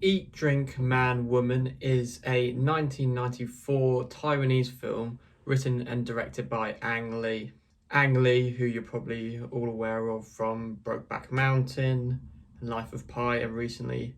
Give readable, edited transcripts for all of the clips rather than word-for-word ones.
Eat, Drink, Man, Woman is a 1994 Taiwanese film written and directed by Ang Lee. Ang Lee, who you're probably all aware of from Brokeback Mountain, Life of Pi, and recently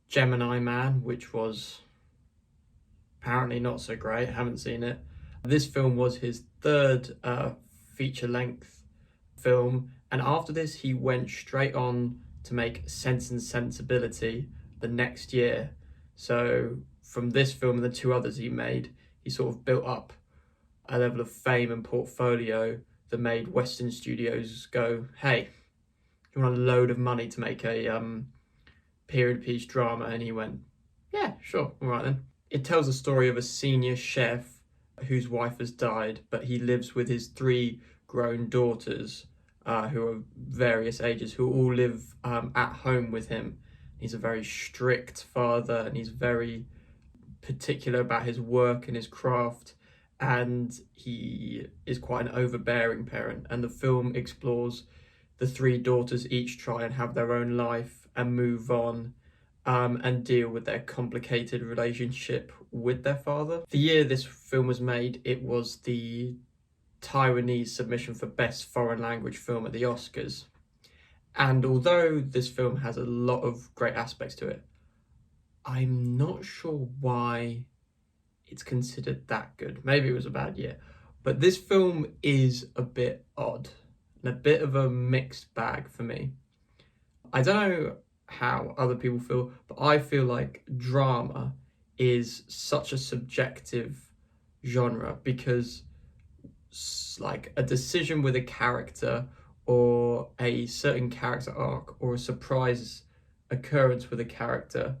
Gemini Man, which was apparently not so great. I haven't seen it. This film was his third feature-length film, and after this he went straight on to make Sense and Sensibility the next year. So from this film and the two others he made, he sort of built up a level of fame and portfolio that made Western studios go, hey, you want a load of money to make a period piece drama? And he went, yeah, sure, all right then. It tells the story of a senior chef whose wife has died, but he lives with his three grown daughters who are various ages, who all live at home with him. He's a very strict father, and he's very particular about his work and his craft, and he is quite an overbearing parent. And the film explores the three daughters each try and have their own life and move on, and deal with their complicated relationship with their father. The year this film was made, it was the Taiwanese submission for Best Foreign Language Film at the Oscars. And although this film has a lot of great aspects to it, I'm not sure why it's considered that good. Maybe it was a bad year. But this film is a bit odd and a bit of a mixed bag for me. I don't know how other people feel, but I feel like drama is such a subjective genre because like a decision with a character or a certain character arc or a surprise occurrence with a character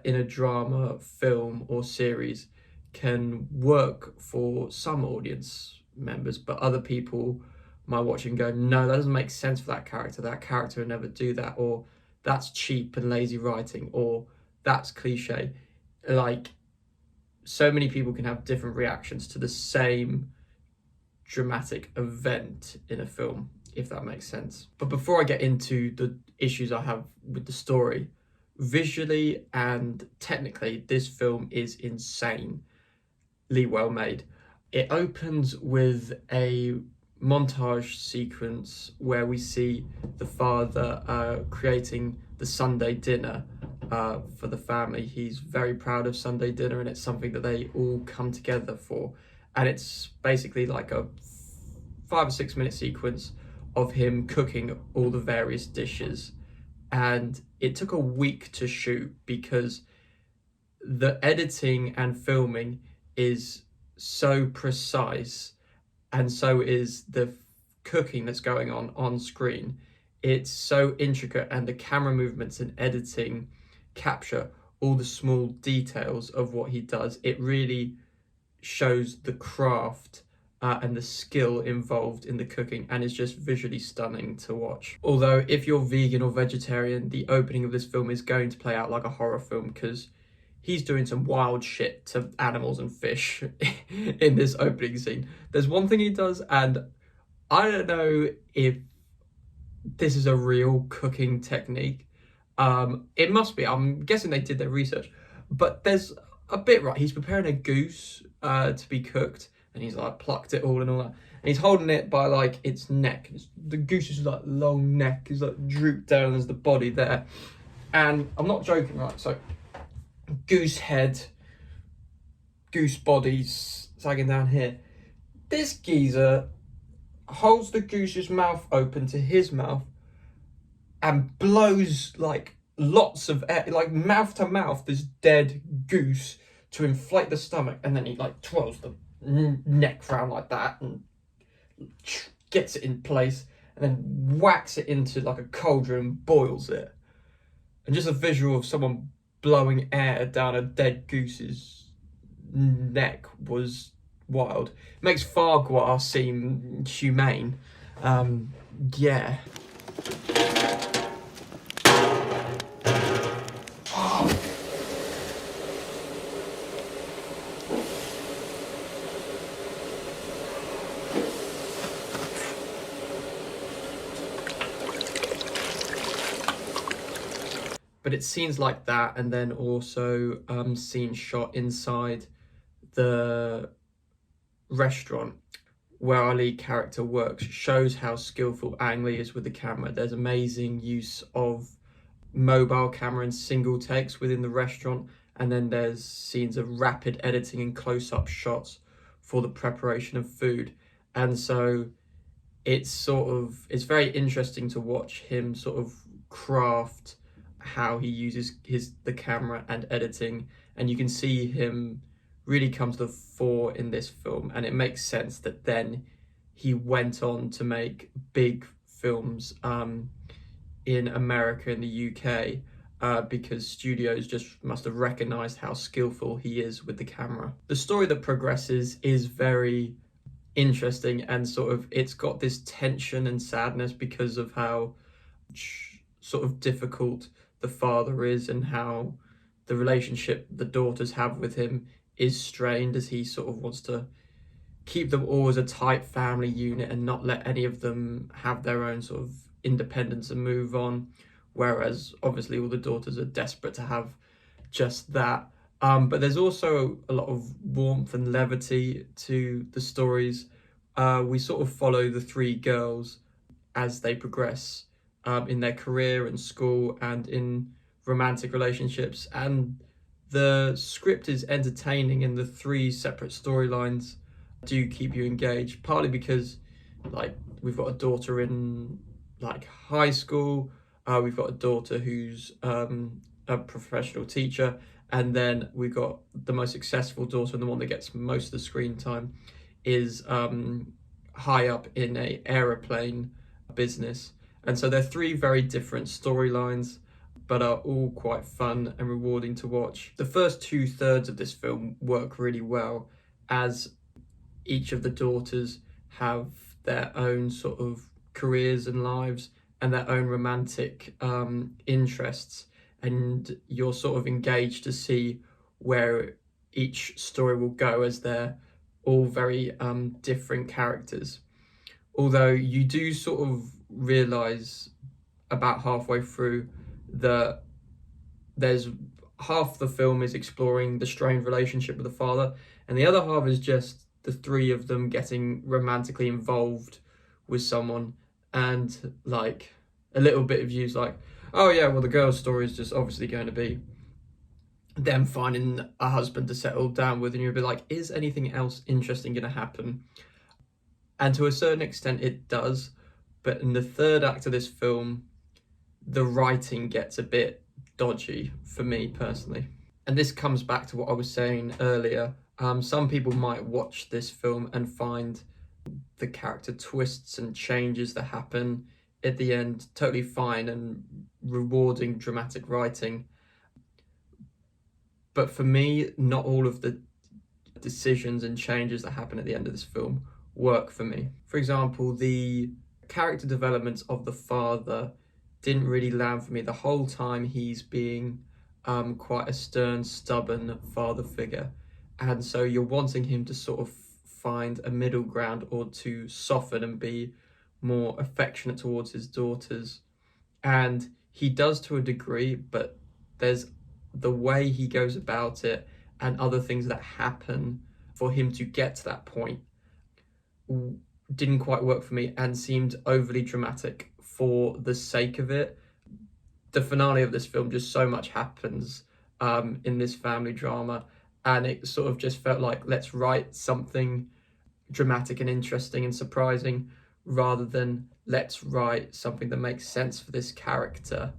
in a drama, film, or series can work for some audience members, but other people might watch it and go, no, that doesn't make sense for that character. That character would never do that, or that's cheap and lazy writing, or that's cliche. Like, so many people can have different reactions to the same dramatic event in a film, if that makes sense. But before I get into the issues I have with the story, visually and technically, this film is insanely well made. It opens with a montage sequence where we see the father creating the Sunday dinner for the family. He's very proud of Sunday dinner, and it's something that they all come together for. And it's basically like a 5 or 6 minute sequence of him cooking all the various dishes. And it took a week to shoot because the editing and filming is so precise, and so is the cooking that's going on screen. It's so intricate, and the camera movements and editing capture all the small details of what he does. It really shows the craft and the skill involved in the cooking, and it's just visually stunning to watch. Although if you're vegan or vegetarian, the opening of this film is going to play out like a horror film because he's doing some wild shit to animals and fish in this opening scene. There's one thing he does, and I don't know if this is a real cooking technique. It must be. I'm guessing they did their research. But there's a bit, right, he's preparing a goose to be cooked, and he's like plucked it all and all that. And he's holding it by like its neck. The goose's like long neck is like drooped down, and there's the body there. And I'm not joking, right? So goose head, goose bodies sagging down here. This geezer holds the goose's mouth open to his mouth and blows like lots of air, like mouth to mouth, this dead goose to inflate the stomach, and then he like twirls the neck round like that and gets it in place, and then whacks it into like a cauldron and boils it. And just a visual of someone blowing air down a dead goose's neck was wild. It makes foie gras seem humane. Yeah. But it's scenes like that, and then also scenes shot inside the restaurant where our lead character works shows how skillful Ang Lee is with the camera. There's amazing use of mobile camera and single takes within the restaurant, and then there's scenes of rapid editing and close-up shots for the preparation of food. And so it's very interesting to watch him sort of craft how he uses the camera and editing, and you can see him really come to the fore in this film, and it makes sense that then he went on to make big films in America and the UK, because studios just must have recognized how skillful he is with the camera. The story that progresses is very interesting, and sort of it's got this tension and sadness because of how sort of difficult the father is, and how the relationship the daughters have with him is strained, as he sort of wants to keep them all as a tight family unit and not let any of them have their own sort of independence and move on, whereas obviously all the daughters are desperate to have just that. But there's also a lot of warmth and levity to the stories. We sort of follow the three girls as they progress in their career and school and in romantic relationships, and the script is entertaining, and the three separate storylines do keep you engaged, partly because like we've got a daughter in like high school, we've got a daughter who's a professional teacher, and then we've got the most successful daughter, and the one that gets most of the screen time is high up in a aeroplane business. And so they're three very different storylines, but are all quite fun and rewarding to watch. The first 2/3 of this film work really well, as each of the daughters have their own sort of careers and lives and their own romantic interests, and you're sort of engaged to see where each story will go, as they're all very different characters. Although you do sort of realize about halfway through that there's half the film is exploring the strained relationship with the father, and the other half is just the three of them getting romantically involved with someone, and like a little bit of views like, oh yeah, well the girl's story is just obviously going to be them finding a husband to settle down with, and you'll be like, is anything else interesting going to happen? And to a certain extent it does, but in the third act of this film, the writing gets a bit dodgy for me personally. And this comes back to what I was saying earlier. Some people might watch this film and find the character twists and changes that happen at the end totally fine and rewarding dramatic writing. But for me, not all of the decisions and changes that happen at the end of this film work for me. For example, the character development of the father didn't really land for me. The whole time he's being quite a stern, stubborn father figure. And so you're wanting him to sort of find a middle ground, or to soften and be more affectionate towards his daughters. And he does to a degree, but there's the way he goes about it and other things that happen for him to get to that point didn't quite work for me and seemed overly dramatic for the sake of it. The finale of this film, just so much happens in this family drama, and it sort of just felt like, let's write something dramatic and interesting and surprising, rather than let's write something that makes sense for this character.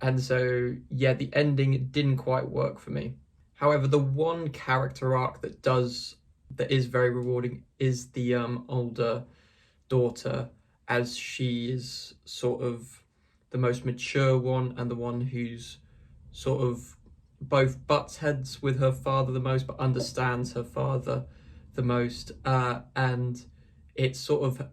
And so yeah, the ending didn't quite work for me. However, the one character arc that is very rewarding is the older daughter, as she is sort of the most mature one, and the one who's sort of both butts heads with her father the most, but understands her father the most. And it's sort of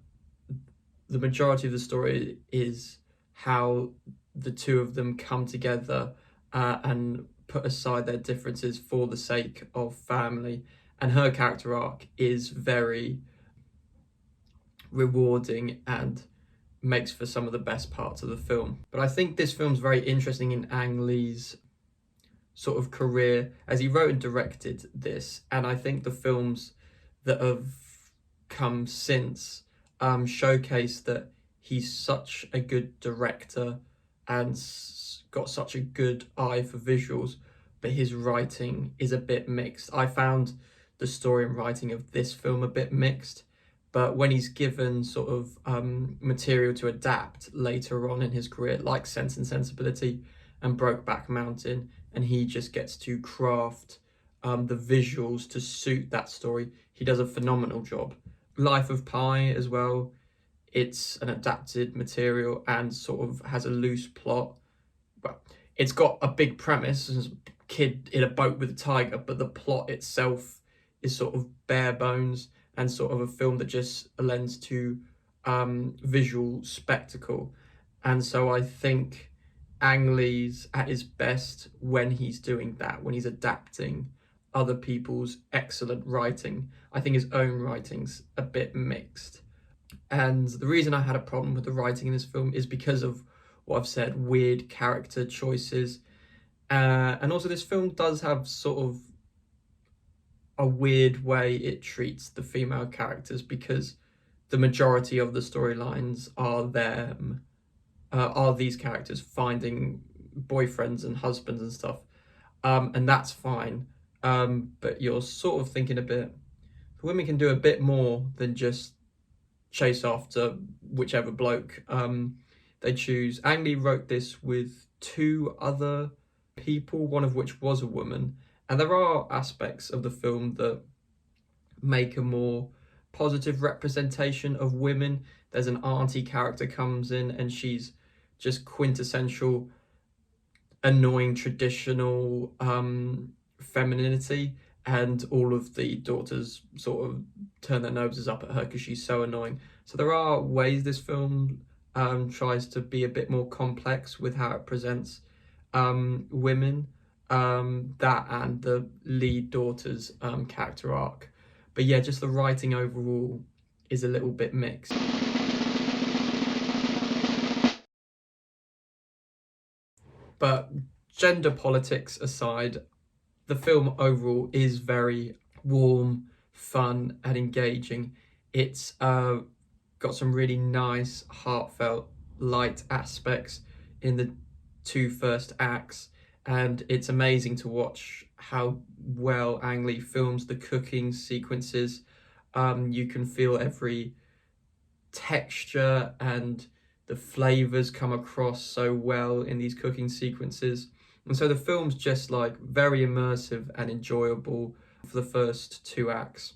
the majority of the story is how the two of them come together and put aside their differences for the sake of family. And her character arc is very rewarding and makes for some of the best parts of the film. But I think this film's very interesting in Ang Lee's sort of career, as he wrote and directed this, and I think the films that have come since showcase that he's such a good director and got such a good eye for visuals, but his writing is a bit mixed. I found the story and writing of this film a bit mixed, but when he's given sort of material to adapt later on in his career, like Sense and Sensibility and Brokeback Mountain, and he just gets to craft the visuals to suit that story, he does a phenomenal job. Life of Pi as well, it's an adapted material and sort of has a loose plot. Well, it's got a big premise, a kid in a boat with a tiger, but the plot itself is sort of bare bones and sort of a film that just lends to visual spectacle. And so I think Ang Lee's at his best when he's doing that, when he's adapting other people's excellent writing. I think his own writing's a bit mixed. And the reason I had a problem with the writing in this film is because of what I've said, weird character choices. And also this film does have sort of a weird way it treats the female characters, because the majority of the storylines are these characters finding boyfriends and husbands and stuff. And that's fine. But you're sort of thinking a bit, women can do a bit more than just chase after whichever bloke they choose. Ang Lee wrote this with 2 other people, one of which was a woman. And there are aspects of the film that make a more positive representation of women. There's an auntie character comes in and she's just quintessential annoying traditional femininity, and all of the daughters sort of turn their noses up at her because she's so annoying. So there are ways this film tries to be a bit more complex with how it presents women, that and the lead daughter's character arc. But yeah, just the writing overall is a little bit mixed. But gender politics aside, the film overall is very warm, fun, and engaging. It's got some really nice, heartfelt, light aspects in the 2 first acts, and it's amazing to watch how well Ang Lee films the cooking sequences. You can feel every texture and the flavors come across so well in these cooking sequences. And so the film's just like very immersive and enjoyable for the first 2 acts.